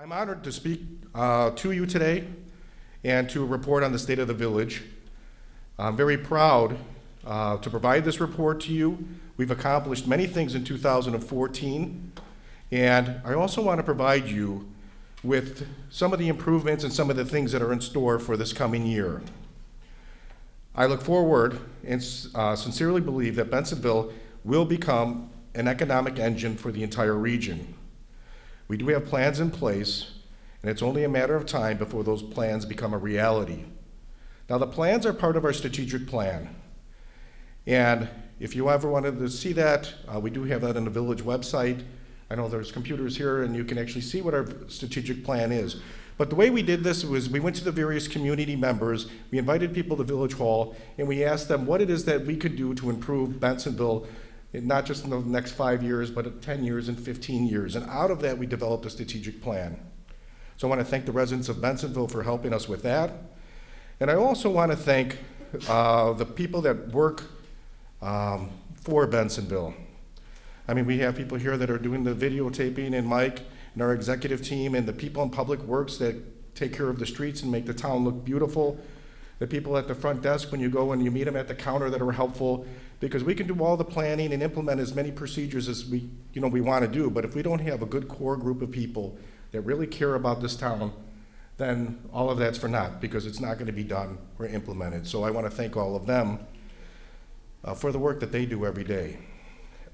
I'm honored to speak to you today and to report on the state of the village. I'm very proud to provide this report to you. We've accomplished many things in 2014, and I also want to provide you with some of the improvements and some of the things that are in store for this coming year. I look forward and sincerely believe that Bensenville will become an economic engine for the entire region. We do have plans in place, and it's only a matter of time before those plans become a reality. Now, the plans are part of our strategic plan, and if you ever wanted to see that, we do have that on the village website. I know there's computers here, and you can actually see what our strategic plan is. But the way we did this was we went to the various community members, we invited people to Village Hall, and we asked them what it is that we could do to improve Bensenville, not just in the next 5 years, but 10 years and 15 years. And out of that, we developed a strategic plan. So I want to thank the residents of Bensenville for helping us with that. And I also want to thank the people that work for Bensenville. I mean, we have people here that are doing the videotaping, and Mike and our executive team, and the people in public works that take care of the streets and make the town look beautiful. The people at the front desk when you go and you meet them at the counter that are helpful, because we can do all the planning and implement as many procedures as we want to do, but if we don't have a good core group of people that really care about this town, then all of that's for naught, because it's not going to be done or implemented. So I want to thank all of them for the work that they do every day.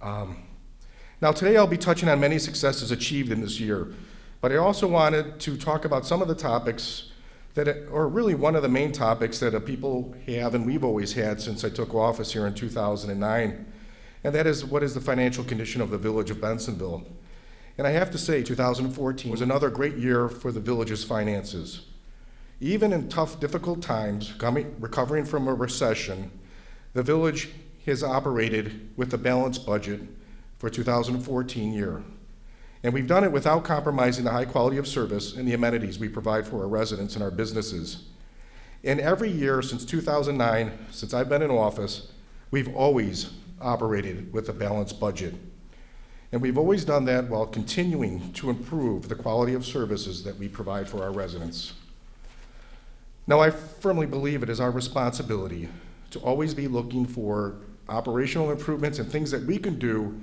Now today I'll be touching on many successes achieved in this year, but I also wanted to talk about some of the topics that are really one of the main topics that people have and we've always had since I took office here in 2009, and that is, what is the financial condition of the village of Bensenville? And I have to say, 2014 was another great year for the village's finances. Even in tough, difficult times, recovering from a recession, the village has operated with a balanced budget for 2014 year. And we've done it without compromising the high quality of service and the amenities we provide for our residents and our businesses. And every year since 2009, since I've been in office, we've always operated with a balanced budget. And we've always done that while continuing to improve the quality of services that we provide for our residents. Now, I firmly believe it is our responsibility to always be looking for operational improvements and things that we can do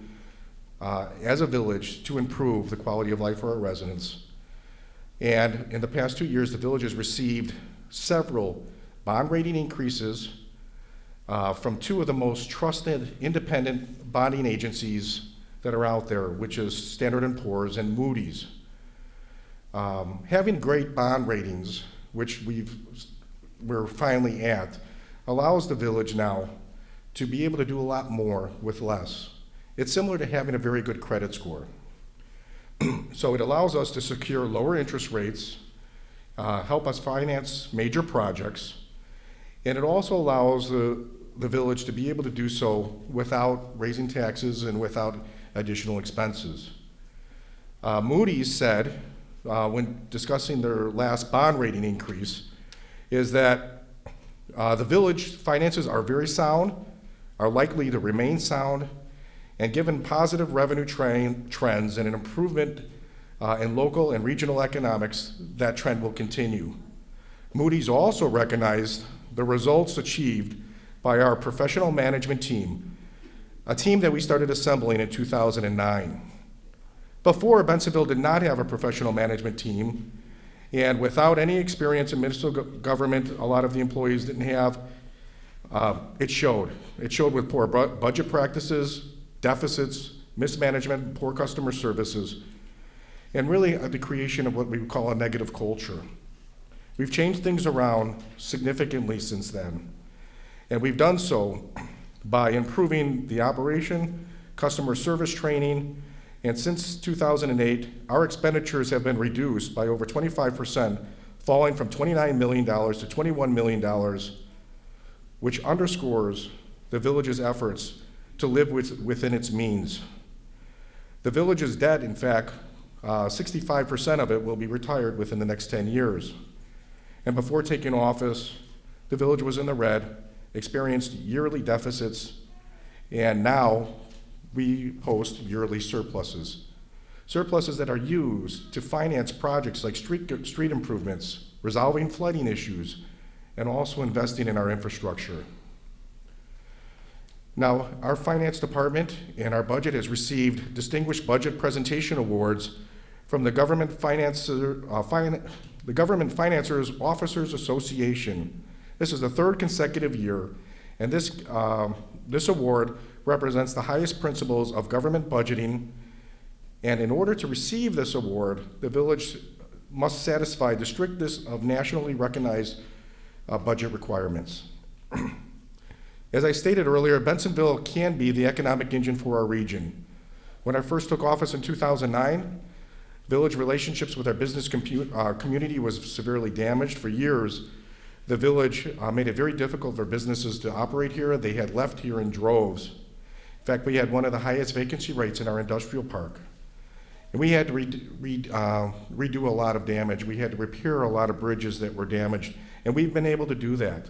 as a village to improve the quality of life for our residents. And in the past 2 years, the village has received several bond rating increases from two of the most trusted independent bonding agencies that are out there, which is Standard & Poor's and Moody's. Having great bond ratings, which we're finally at, allows the village now to be able to do a lot more with less. It's similar to having a very good credit score. So it allows us to secure lower interest rates, help us finance major projects, and it also allows the village to be able to do so without raising taxes and without additional expenses. Moody's said, when discussing their last bond rating increase, is that the village finances are very sound, are likely to remain sound, and given positive revenue trends and an improvement in local and regional economics, that trend will continue. Moody's also recognized the results achieved by our professional management team, a team that we started assembling in 2009. Before, Bensenville did not have a professional management team, and without any experience in municipal government, a lot of the employees didn't have, it showed. It showed with poor budget practices, deficits, mismanagement, poor customer services, and really the creation of what we would call a negative culture. We've changed things around significantly since then, and we've done so by improving the operation, customer service training, and since 2008, our expenditures have been reduced by over 25%, falling from $29 million to $21 million, which underscores the village's efforts to live within its means. The village's debt, in fact, 65% of it will be retired within the next 10 years. And before taking office, the village was in the red, experienced yearly deficits, and now we post yearly surpluses. surpluses that are used to finance projects like street improvements, resolving flooding issues, and also investing in our infrastructure. Now, our finance department and our budget has received distinguished budget presentation awards from the Government Financers Officers Association. This is the third consecutive year, and this award represents the highest principles of government budgeting. And in order to receive this award, the village must satisfy the strictest of nationally recognized budget requirements. As I stated earlier, Bensenville can be the economic engine for our region. When I first took office in 2009, village relationships with our business community was severely damaged. For years, the village made it very difficult for businesses to operate here. They had left here in droves. In fact, we had one of the highest vacancy rates in our industrial park. And we had to redo a lot of damage. We had to repair a lot of bridges that were damaged, and we've been able to do that.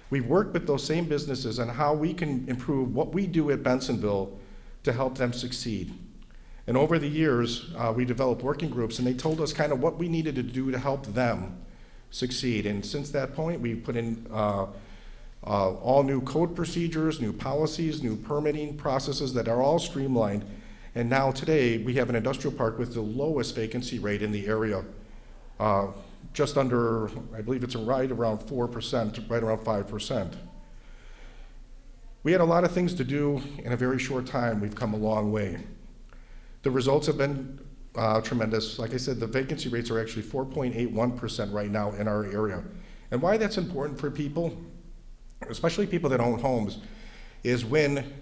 We've worked with those same businesses on how we can improve what we do at Bensenville to help them succeed. And over the years, we developed working groups, and they told us kind of what we needed to do to help them succeed. And since that point, we've put in all new code procedures, new policies, new permitting processes that are all streamlined. And now today, we have an industrial park with the lowest vacancy rate in the area, just under, I believe it's right around 4%, right around 5%. We had a lot of things to do in a very short time. We've come a long way. The results have been tremendous. Like I said, the vacancy rates are actually 4.81% right now in our area. And why that's important for people, especially people that own homes, is when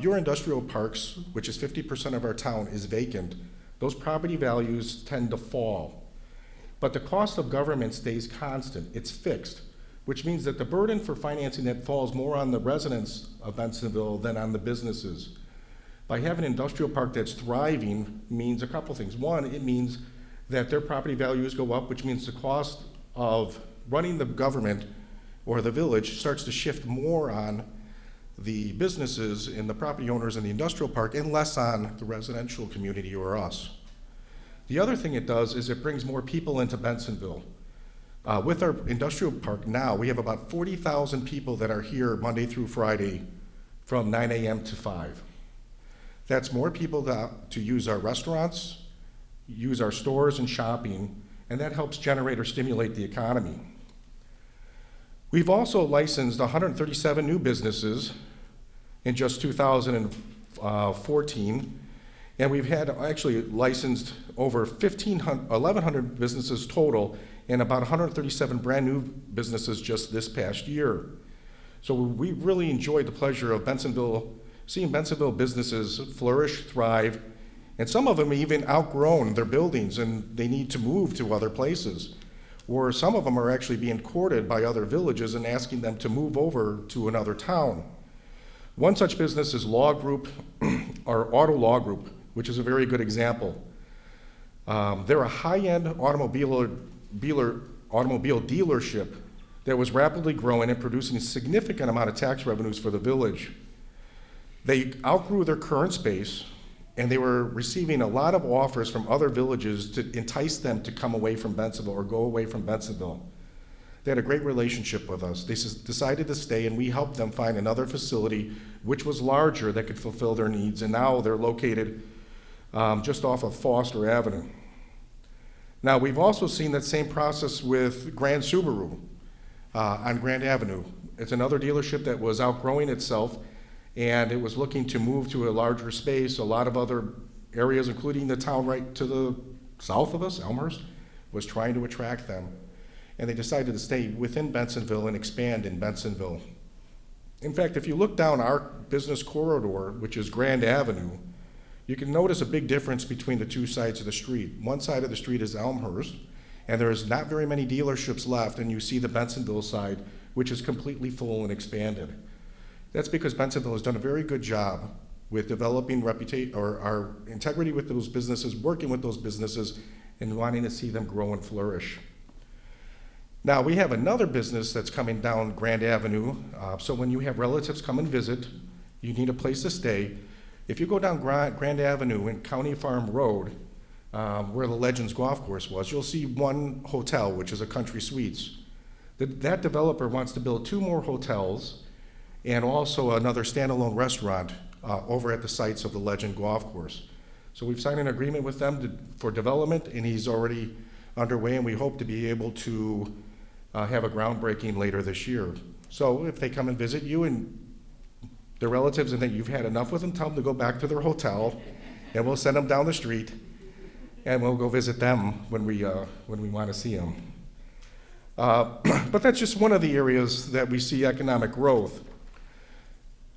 your industrial parks, which is 50% of our town, is vacant, those property values tend to fall. But the cost of government stays constant. It's fixed, which means that the burden for financing that falls more on the residents of Bensenville than on the businesses. By having an industrial park that's thriving means a couple things. One, it means that their property values go up, which means the cost of running the government or the village starts to shift more on the businesses and the property owners in the industrial park and less on the residential community or us. The other thing it does is it brings more people into Bensenville. With our industrial park now, we have about 40,000 people that are here Monday through Friday from 9 a.m. to 5. That's more people to use our restaurants, use our stores and shopping, and that helps generate or stimulate the economy. We've also licensed 137 new businesses in just 2014, and we've had actually licensed over 1,100 businesses total and about 137 brand new businesses just this past year. So we really enjoyed the pleasure of seeing Bensenville businesses flourish, thrive, and some of them even outgrown their buildings and they need to move to other places. Or some of them are actually being courted by other villages and asking them to move over to another town. One such business is Law Group, or Auto Law Group, which is a very good example. They're a high-end automobile dealership that was rapidly growing and producing a significant amount of tax revenues for the village. They outgrew their current space, and they were receiving a lot of offers from other villages to entice them to come away from Bensenville or go away from Bensenville. They had a great relationship with us. They decided to stay, and we helped them find another facility which was larger that could fulfill their needs, and now they're located just off of Foster Avenue. Now, we've also seen that same process with Grand Subaru on Grand Avenue. It's another dealership that was outgrowing itself, and it was looking to move to a larger space. A lot of other areas, including the town right to the south of us, Elmhurst, was trying to attract them. And they decided to stay within Bensenville and expand in Bensenville. In fact, if you look down our business corridor, which is Grand Avenue, you can notice a big difference between the two sides of the street. One side of the street is Elmhurst, and there's not very many dealerships left, and you see the Bensenville side, which is completely full and expanded. That's because Bensenville has done a very good job with developing our integrity with those businesses, working with those businesses, and wanting to see them grow and flourish. Now, we have another business that's coming down Grand Avenue, so when you have relatives come and visit, you need a place to stay. If you go down Grand Avenue and County Farm Road, where the Legends Golf Course was, you'll see one hotel, which is a Country Suites. That developer wants to build 2 more hotels and also another standalone restaurant over at the sites of the Legend Golf Course. So we've signed an agreement with them for development, and he's already underway, and we hope to be able to have a groundbreaking later this year. So if they come and visit you and their relatives and that you've had enough with them, tell them to go back to their hotel, and we'll send them down the street, and we'll go visit them when we want to see them. But that's just one of the areas that we see economic growth.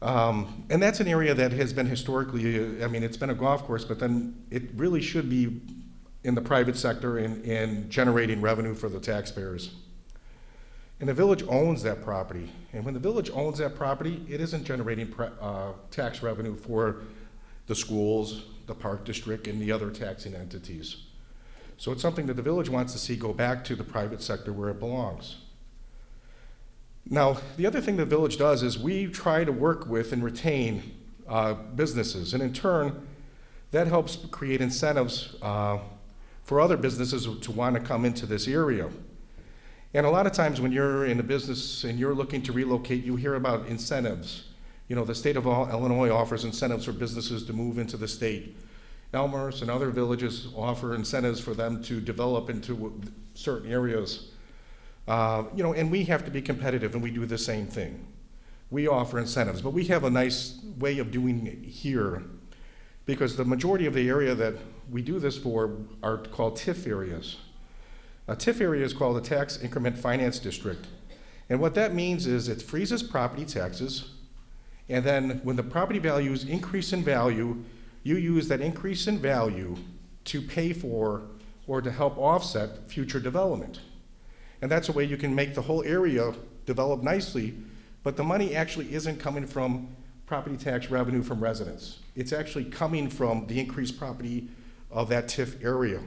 And that's an area that has been historically, I mean, it's been a golf course, but then it really should be in the private sector and generating revenue for the taxpayers. And the village owns that property. And when the village owns that property, it isn't generating tax revenue for the schools, the park district, and the other taxing entities. So it's something that the village wants to see go back to the private sector where it belongs. Now, the other thing the village does is we try to work with and retain businesses, and in turn, that helps create incentives for other businesses to want to come into this area. And a lot of times when you're in a business and you're looking to relocate, you hear about incentives. You know, the state of Illinois offers incentives for businesses to move into the state. Elmhurst and other villages offer incentives for them to develop into certain areas. You know, and we have to be competitive, and we do the same thing. We offer incentives, but we have a nice way of doing it here, because the majority of the area that we do this for are called TIF areas. A TIF area is called a Tax Increment Finance District. And what that means is it freezes property taxes, and then when the property values increase in value, you use that increase in value to pay for or to help offset future development. And that's a way you can make the whole area develop nicely, but the money actually isn't coming from property tax revenue from residents. It's actually coming from the increased property of that TIF area.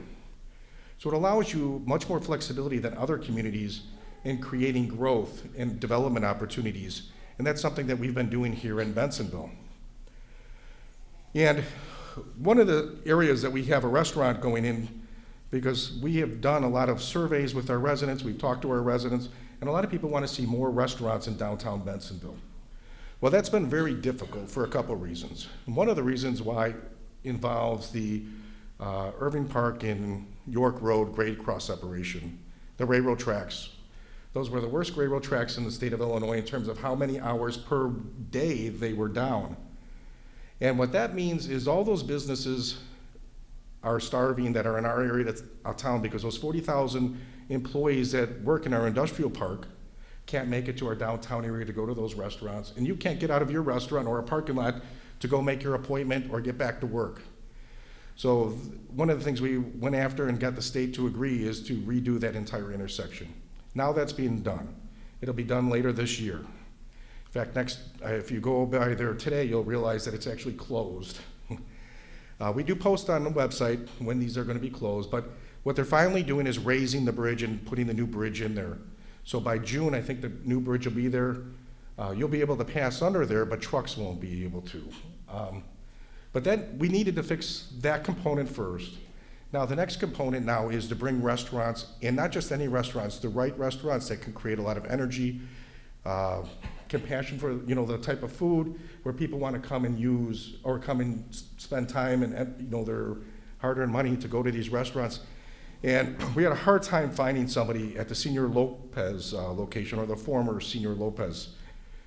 So it allows you much more flexibility than other communities in creating growth and development opportunities. And that's something that we've been doing here in Bensonville. And one of the areas that we have a restaurant going in, because we have done a lot of surveys with our residents, we've talked to our residents, and a lot of people want to see more restaurants in downtown Bensonville. Well, that's been very difficult for a couple of reasons. And one of the reasons why involves the Irving Park and York Road grade cross separation, the railroad tracks. Those were the worst railroad tracks in the state of Illinois in terms of how many hours per day they were down. And what that means is all those businesses are starving that are in our area of town, because those 40,000 employees that work in our industrial park can't make it to our downtown area to go to those restaurants, and you can't get out of your restaurant or a parking lot to go make your appointment or get back to work. So one of the things we went after and got the state to agree is to redo that entire intersection. Now that's being done. It'll be done later this year. In fact, if you go by there today, you'll realize that it's actually closed. We do post on the website when these are going to be closed, but what they're finally doing is raising the bridge and putting the new bridge in there. So by June, I think the new bridge will be there. You'll be able to pass under there, but trucks won't be able to. But then we needed to fix that component first. Now, the next component now is to bring restaurants, and not just any restaurants, the right restaurants that can create a lot of energy, compassion for the type of food where people want to come and use or come and spend time and their hard-earned money to go to these restaurants. And we had a hard time finding somebody at the Senior Lopez location, or the former Senior Lopez.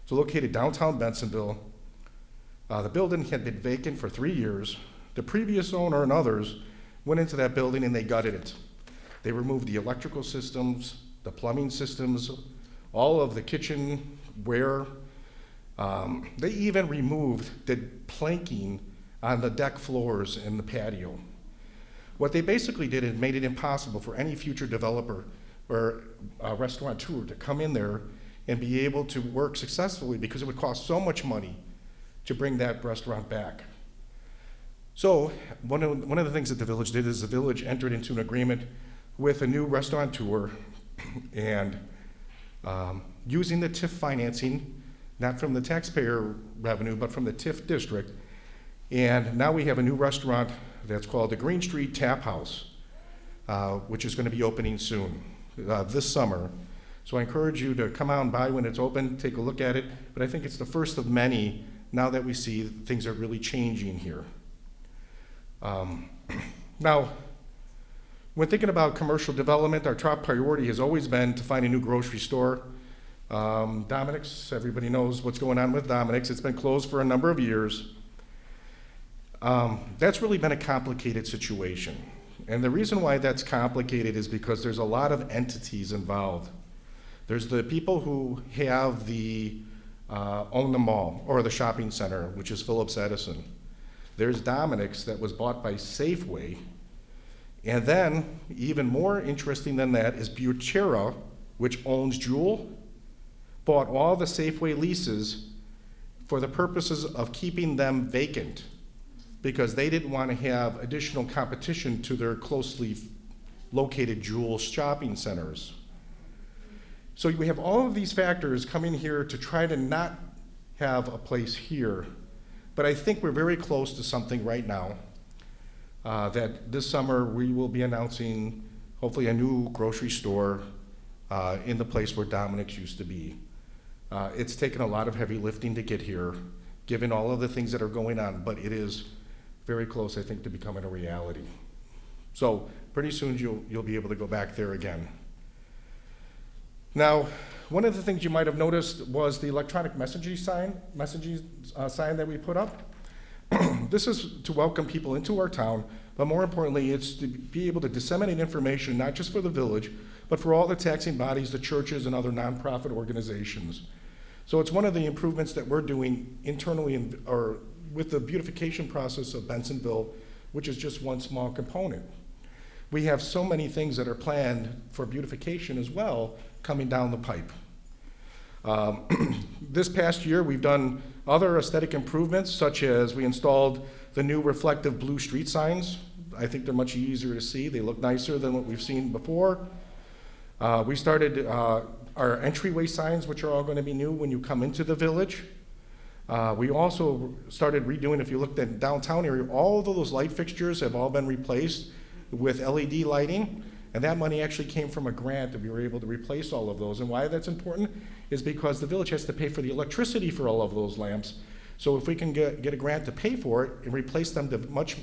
It's located downtown Bensonville. The building had been vacant for 3 years. The previous owner and others went into that building and they gutted it. They removed the electrical systems, the plumbing systems, all of the kitchenware. They even removed the planking on the deck floors in the patio. What they basically did is made it impossible for any future developer or restaurateur to come in there and be able to work successfully, because it would cost so much money to bring that restaurant back. So one of the things that the village did is the village entered into an agreement with a new restaurateur and using the TIF financing, not from the taxpayer revenue, but from the TIF district. And now we have a new restaurant that's called the Green Street Tap House, which is going to be opening soon, this summer. So I encourage you to come out and by when it's open, take a look at it. But I think it's the first of many now that we see things are really changing here. Now, when thinking about commercial development, our top priority has always been to find a new grocery store. Dominic's, everybody knows what's going on with Dominic's. It's been closed for a number of years. That's really been a complicated situation. And the reason why that's complicated is because there's a lot of entities involved. There's the people who have own the mall or the shopping center, which is Phillips Edison. There's Dominic's that was bought by Safeway. And then, even more interesting than that, is Butera, which owns Jewel, bought all the Safeway leases for the purposes of keeping them vacant because they didn't want to have additional competition to their closely located Jewel shopping centers. So we have all of these factors coming here to try to not have a place here. But I think we're very close to something right now that this summer we will be announcing hopefully a new grocery store in the place where Dominic's used to be. It's taken a lot of heavy lifting to get here, given all of the things that are going on, but it is very close, I think, to becoming a reality. So pretty soon you'll be able to go back there again. Now, one of the things you might have noticed was the electronic messaging sign that we put up. This is to welcome people into our town, but more importantly, it's to be able to disseminate information, not just for the village, but for all the taxing bodies, the churches, and other nonprofit organizations. So it's one of the improvements that we're doing internally or with the beautification process of Bensonville, which is just one small component. We have so many things that are planned for beautification as well coming down the pipe. This past year, we've done other aesthetic improvements, such as we installed the new reflective blue street signs. I think they're much easier to see. They look nicer than what we've seen before. We started our entryway signs, which are all going to be new when you come into the village. We also started redoing, if you looked at downtown area, all of those light fixtures have all been replaced with LED lighting. And that money actually came from a grant that we were able to replace all of those. And why that's important is because the village has to pay for the electricity for all of those lamps. So if we can get a grant to pay for it and replace them to much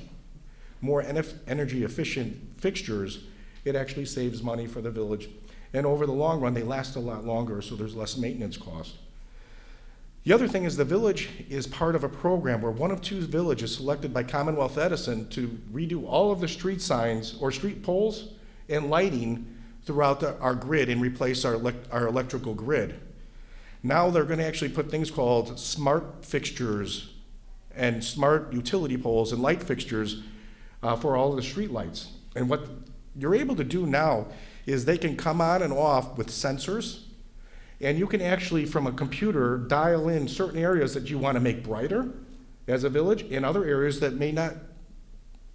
more energy efficient fixtures, it actually saves money for the village. And over the long run, they last a lot longer, so there's less maintenance cost. The other thing is the village is part of a program where one of two villages selected by Commonwealth Edison to redo all of the street signs or street poles and lighting throughout our grid and replace our electrical grid. Now they're going to actually put things called smart fixtures and smart utility poles and light fixtures for all of the street lights. And what you're able to do now is they can come on and off with sensors, and you can actually, from a computer, dial in certain areas that you want to make brighter as a village and other areas that may not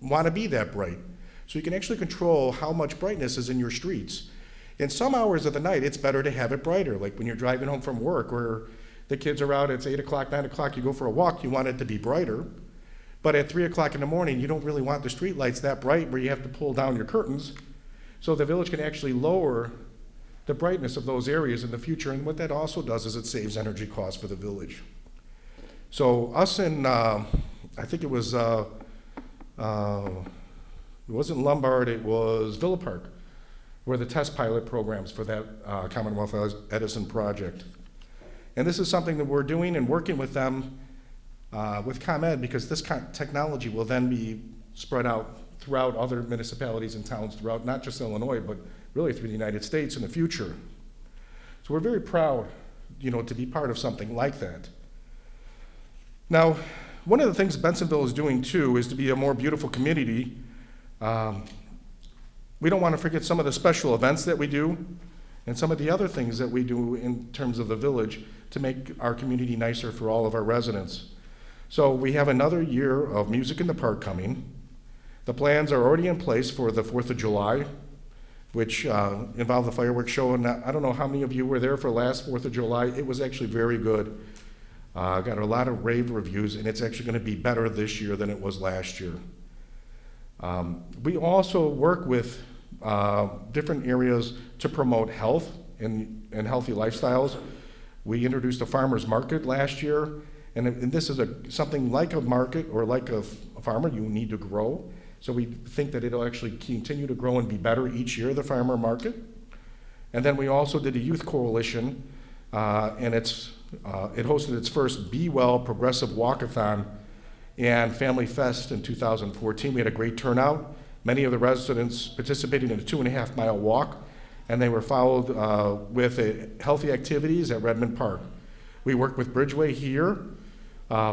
want to be that bright. So you can actually control how much brightness is in your streets. In some hours of the night, it's better to have it brighter, like when you're driving home from work where the kids are out, it's 8 o'clock, 9 o'clock, you go for a walk, you want it to be brighter. But at 3 o'clock in the morning, you don't really want the street lights that bright where you have to pull down your curtains. So the village can actually lower the brightness of those areas in the future. And what that also does is it saves energy costs for the village. So us in, I think it was, it wasn't Lombard, it was Villa Park, were the test pilot programs for that Commonwealth Edison project. And this is something that we're doing and working with them, with ComEd, because this technology will then be spread out throughout other municipalities and towns throughout not just Illinois, but really through the United States in the future. So we're very proud, to be part of something like that. Now, one of the things Bensonville is doing too is to be a more beautiful community. We don't want to forget some of the special events that we do and some of the other things that we do in terms of the village to make our community nicer for all of our residents. So we have another year of Music in the Park coming. The plans are already in place for the 4th of July, which involved the fireworks show. And I don't know how many of you were there for last 4th of July. It was actually very good. Got a lot of rave reviews, and it's actually going to be better this year than it was last year. We also work with different areas to promote health and healthy lifestyles. We introduced a farmer's market last year, and this is something like a market or like a farmer you need to grow. So we think that it'll actually continue to grow and be better each year, the farmer market. And then we also did a youth coalition, and it hosted its first Be Well Progressive Walkathon and Family Fest in 2014. We had a great turnout. Many of the residents participated in a 2.5-mile walk, and they were followed with healthy activities at Redmond Park. We worked with Bridgeway here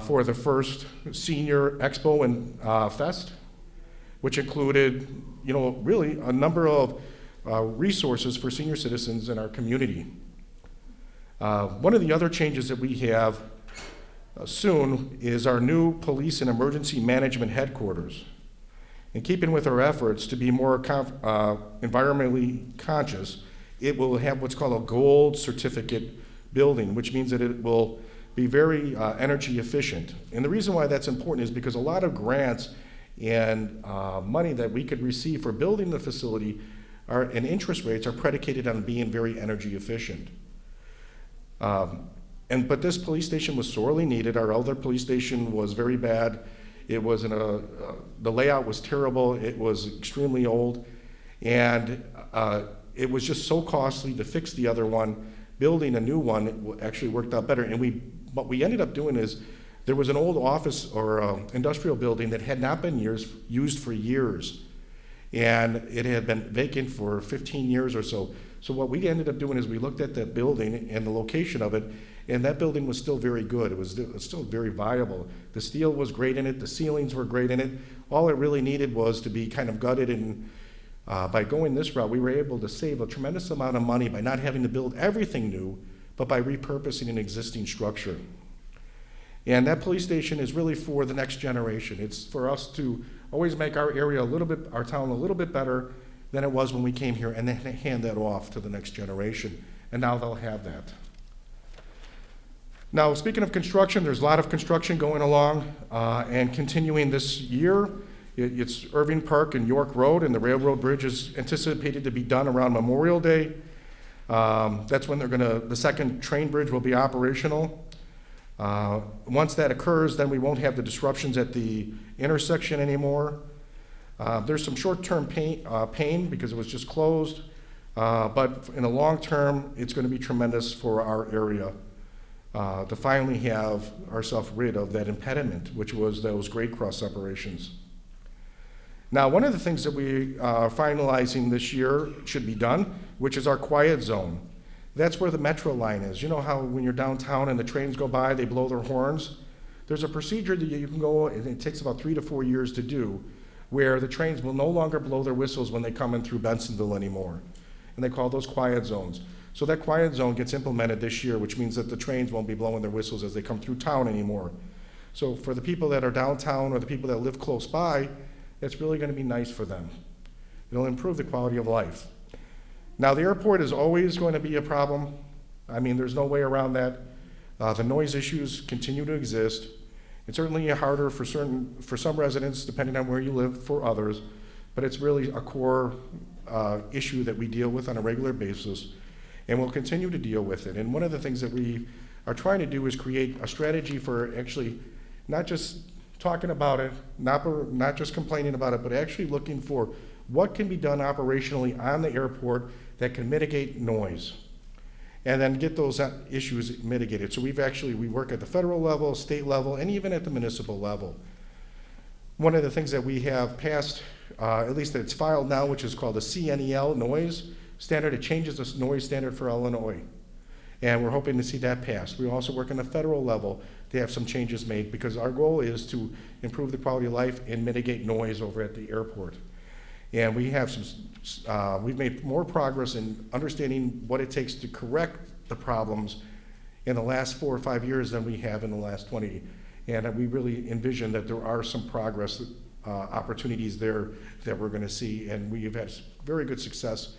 for the first Senior Expo and Fest, which included, really a number of resources for senior citizens in our community. One of the other changes that we have soon is our new Police and Emergency Management Headquarters. In keeping with our efforts to be more environmentally conscious, it will have what's called a gold certificate building, which means that it will be very energy efficient. And the reason why that's important is because a lot of grants and money that we could receive for building the facility and interest rates are predicated on being very energy efficient. But this police station was sorely needed. Our other police station was very bad. It was the layout was terrible. It was extremely old, and it was just so costly to fix the other one. Building a new one actually worked out better. And what we ended up doing is there was an old office or industrial building that had not been used for years, and it had been vacant for 15 years or so. So what we ended up doing is we looked at that building and the location of it, and that building was still very good. It was still very viable. The steel was great in it. The ceilings were great in it. All it really needed was to be kind of gutted, and by going this route, we were able to save a tremendous amount of money by not having to build everything new, but by repurposing an existing structure. And that police station is really for the next generation. It's for us to always make our area our town a little bit better than it was when we came here, and then hand that off to the next generation. And now they'll have that. Now, speaking of construction, there's a lot of construction going along and continuing this year. It's Irving Park and York Road, and the railroad bridge is anticipated to be done around Memorial Day. That's when the second train bridge will be operational. Once that occurs, then we won't have the disruptions at the intersection anymore. There's some short-term pain because it was just closed, but in the long term, it's going to be tremendous for our area to finally have ourselves rid of that impediment, which was those grade cross separations. Now, one of the things that we are finalizing this year should be done, which is our quiet zone. That's where the metro line is. You know how when you're downtown and the trains go by, they blow their horns? There's a procedure that you can go, and it takes about 3 to 4 years to do, where the trains will no longer blow their whistles when they come in through Bensonville anymore. And they call those quiet zones. So that quiet zone gets implemented this year, which means that the trains won't be blowing their whistles as they come through town anymore. So for the people that are downtown or the people that live close by, it's really going to be nice for them. It'll improve the quality of life. Now, the airport is always going to be a problem. I mean, there's no way around that. The noise issues continue to exist. It's certainly harder for some residents, depending on where you live, for others, but it's really a core issue that we deal with on a regular basis, and we'll continue to deal with it. And one of the things that we are trying to do is create a strategy for actually not just talking about it, not just complaining about it, but actually looking for what can be done operationally on the airport that can mitigate noise, and then get those issues mitigated. So we work at the federal level, state level, and even at the municipal level. One of the things that we have passed, at least that it's filed now, which is called the CNEL noise standard. It changes the noise standard for Illinois, and we're hoping to see that passed. We also work on the federal level to have some changes made, because our goal is to improve the quality of life and mitigate noise over at the airport. And we have we've made more progress in understanding what it takes to correct the problems in the last 4 or 5 years than we have in the last 20. And we really envision that there are some progress opportunities there that we're going to see. And we have had very good success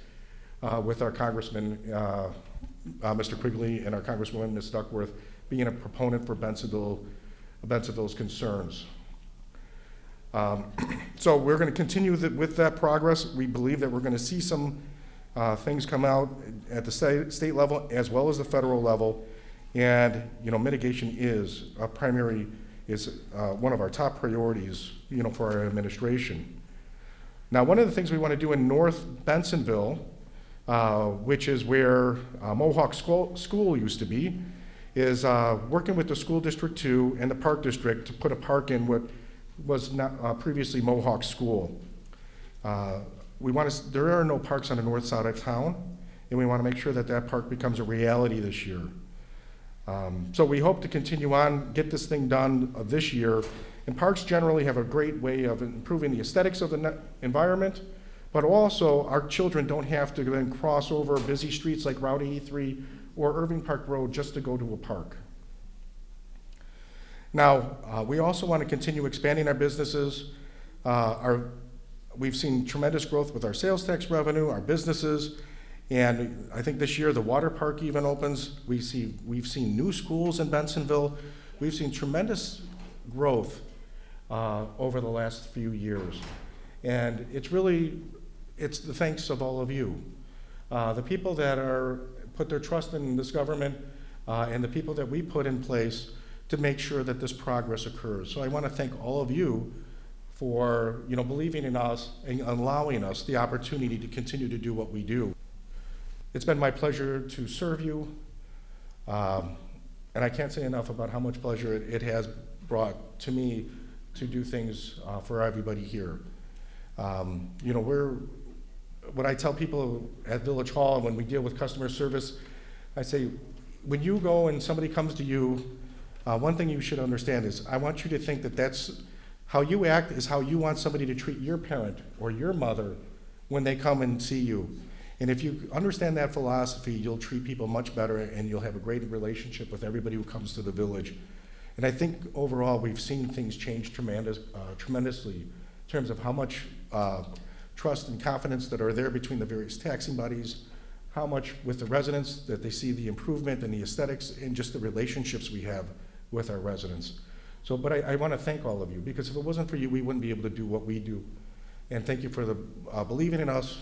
with our Congressman, Mr. Quigley, and our Congresswoman, Ms. Duckworth, being a proponent for Bensonville's concerns. So we're going to continue with that progress. We believe that we're going to see some things come out at the state level as well as the federal level. And, mitigation is one of our top priorities, for our administration. Now, one of the things we want to do in North Bensonville, which is where Mohawk School used to be, is working with the School District 2 and the Park District to put a park in what was not previously Mohawk School. There are no parks on the north side of town, and we want to make sure that that park becomes a reality this year. So we hope to continue on, get this thing done this year. And parks generally have a great way of improving the aesthetics of the environment, but also our children don't have to then cross over busy streets like Route 83 or Irving Park Road just to go to a park. Now, we also want to continue expanding our businesses. We've seen tremendous growth with our sales tax revenue, our businesses, and I think this year the water park even opens. We've seen new schools in Bensonville. We've seen tremendous growth over the last few years. And it's the thanks of all of you. The people that put their trust in this government and the people that we put in place to make sure that this progress occurs. So I want to thank all of you for believing in us and allowing us the opportunity to continue to do what we do. It's been my pleasure to serve you, and I can't say enough about how much pleasure it has brought to me to do things for everybody here. What I tell people at Village Hall when we deal with customer service, I say, when you go and somebody comes to you, one thing you should understand is I want you to think that that's how you act is how you want somebody to treat your parent or your mother when they come and see you. And if you understand that philosophy, you'll treat people much better and you'll have a great relationship with everybody who comes to the village. And I think overall we've seen things change tremendously in terms of how much trust and confidence that are there between the various taxing bodies, how much with the residents that they see the improvement and the aesthetics and just the relationships we have with our residents. So, but I want to thank all of you, because if it wasn't for you, we wouldn't be able to do what we do. And thank you for the believing in us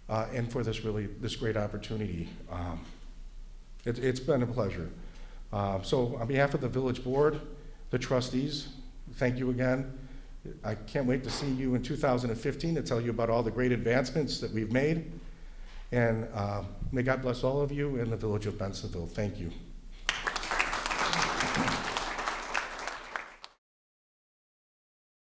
and for this great opportunity. It's been a pleasure. So on behalf of the village board, the trustees, thank you again. I can't wait to see you in 2015 to tell you about all the great advancements that we've made. And may God bless all of you in the village of Bensonville. Thank you.